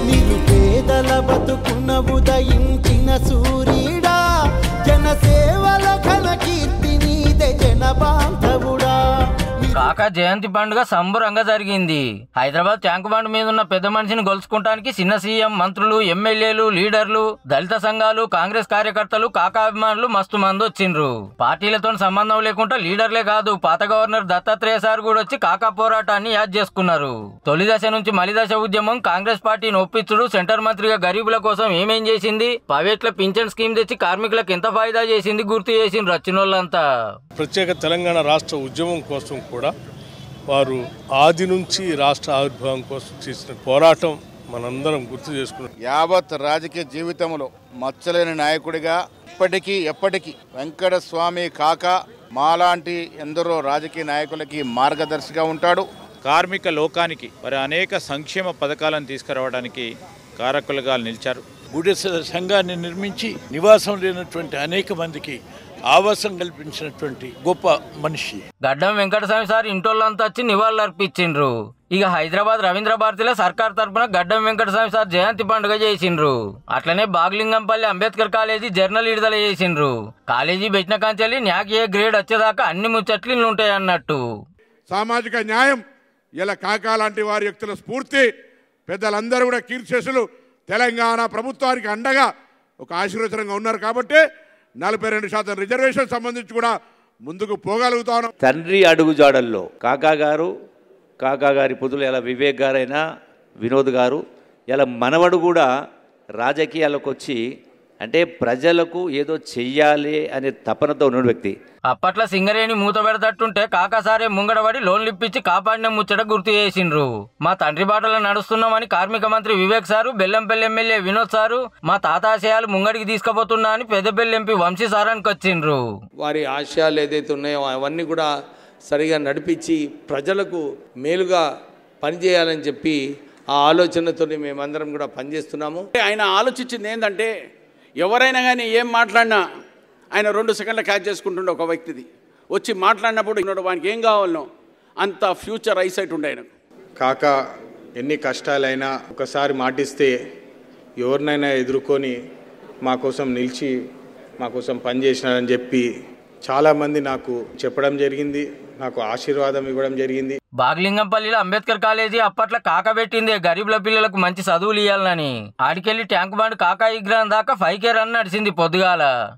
నిరుపేదల బతుకున ఉదయించిన సూర్యుడా, జనసేవల ఘన కీర్తి నీదే జనబాంధవుడా. కాకా జయంతి పండుగ సంబరంగా జరిగింది. హైదరాబాద్ ట్యాంక్ బండ్ మీద ఉన్న పెద్ద మనిషిని గొలుచుకుంటానికి చిన్న సీఎం, మంత్రులు, ఎమ్మెల్యేలు, లీడర్లు, దళిత సంఘాలు, కాంగ్రెస్ కార్యకర్తలు, కాకా అభిమానులు మస్తు మంది వచ్చిండ్రు. పార్టీలతో సంబంధం లేకుండా లీడర్లే కాదు, పాత గవర్నర్ దత్తాత్రేయ సార్ కూడా వచ్చి కాకా పోరాటాన్ని యాద్ చేసుకున్నారు. తొలి దశ నుంచి మలి దశ ఉద్యమం, కాంగ్రెస్ పార్టీని ఒప్పించుడు, సెంటర్ మంత్రిగా గరీబుల కోసం ఏమేం చేసింది, ప్రైవేట్ల పింఛన్ స్కీమ్ తెచ్చి కార్మికులకు ఎంత ఫాయిదా చేసింది గుర్తు చేసిండ్రు వచ్చినోళ్ళంతా. ప్రత్యేక తెలంగాణ రాష్ట్ర ఉద్యమం కోసం కూడా వారు ఆది నుంచి రాష్ట్ర ఆవిర్భావం కోసం చేసిన పోరాటం మనందరం గుర్తు చేసుకున్నాం. యావత్ రాజకీయ జీవితంలో మచ్చలేని నాయకుడిగా ఇప్పటికీ ఎప్పటికీ వెంకటస్వామి కాకా మాలాంటి ఎందరో రాజకీయ నాయకులకి మార్గదర్శిగా ఉంటాడు. కార్మిక లోకానికి మరి అనేక సంక్షేమ పథకాలను తీసుకురావడానికి కారకులుగా నిలిచారు. గుడిసెల సంఘాన్ని నిర్మించి నివాసం లేనటువంటి అనేక మందికి ఆవాసం కల్పించినటువంటి గొప్ప మనిషి. గడ్డం వెంకటస్వామి సార్ ఇంటోళ్ళంతా వచ్చి నివాళులు అర్పించిండ్రు. ఇక హైదరాబాద్ రవీంద్ర భారతిలో సర్కార్ తరఫున గడ్డం వెంకటస్వామి సార్ జయంతి పండుగ చేసిండ్రు. అట్లనే బాగ్లింగంపల్లి అంబేద్కర్ కాలేజీ జర్నల్ విడుదల చేసిండ్రు. కాలేజీ పెట్టిన కాంచెల్లి న్యాక్ ఏ గ్రేడ్ వచ్చేదాకా అన్ని ముచ్చట్లు ఉంటాయి అన్నట్టు. సామాజిక న్యాయం ఇలా కాకా లాంటి వారి వ్యక్తుల స్ఫూర్తి, పెద్దలందరూ కూడా కీర్తిశేషులు తెలంగాణ ప్రభుత్వానికి అండగా ఒక ఆశీర్వచనంగా ఉన్నారు. కాబట్టి 42% రిజర్వేషన్ సంబంధించి కూడా ముందుకు పోగలుగుతాను. తండ్రి అడుగుజాడల్లో కాకా గారి పుత్రులు ఎలా వివేక్ గారైనా వినోద్ గారు ఇలా మనవడు కూడా రాజకీయాలకు వచ్చి అంటే ప్రజలకు ఏదో చెయ్యాలి అనే తపనతో ఉన్న వ్యక్తి. అప్పట్లో సింగరేణి మూత పెడతట్టుంటే కాకాసారే ముంగడబడి లోన్లు ఇప్పించి కాపాడిన ముచ్చట గుర్తు చేసిండ్రు. మా తండ్రి బాటలో నడుస్తున్నామని కార్మిక మంత్రి Vivek sir, Bellampalli MLA Vinod sir మా తాతాశయాలు ముంగడికి తీసుకుపోతున్నా అని పెద్దపల్లి ఎంపీ వంశీ సారానికి వచ్చిండ్రు. వారి ఆశయాలు ఏదైతే ఉన్నాయో అవన్నీ కూడా సరిగా నడిపించి ప్రజలకు మేలుగా పనిచేయాలని చెప్పి ఆ ఆలోచనతో మేమందరం కూడా పనిచేస్తున్నాము. ఆయన ఆలోచించింది ఏంటంటే ఎవరైనా కానీ ఏం మాట్లాడినా ఆయన 2 సెకండ్ల క్యాచ్ చేసుకుంటుండే. ఒక వ్యక్తిది వచ్చి మాట్లాడినప్పుడు వానికి ఏం కావాలనో అంత ఫ్యూచర్ ఐసైట్ ఉండే ఆయనకు. కాకా ఎన్ని కష్టాలైనా ఒకసారి మాటిస్తే ఎవరినైనా ఎదుర్కొని మా కోసం నిలిచి మా కోసం పనిచేసినారని చెప్పి చాలామంది నాకు చెప్పడం జరిగింది, నాకు ఆశీర్వాదం ఇవ్వడం జరిగింది. బాగ్లింగంపల్లిలో అంబేద్కర్ కాలేజీ అప్పట్లో కాకా పెట్టిందే గరీబుల పిల్లలకు మంచి చదువులు ఇవ్వాలని. ఆడికెళ్లి ట్యాంక్ బండ్ కాకా విగ్రహం దాకా 5K రన్ నడిచింది పొద్దుగాల.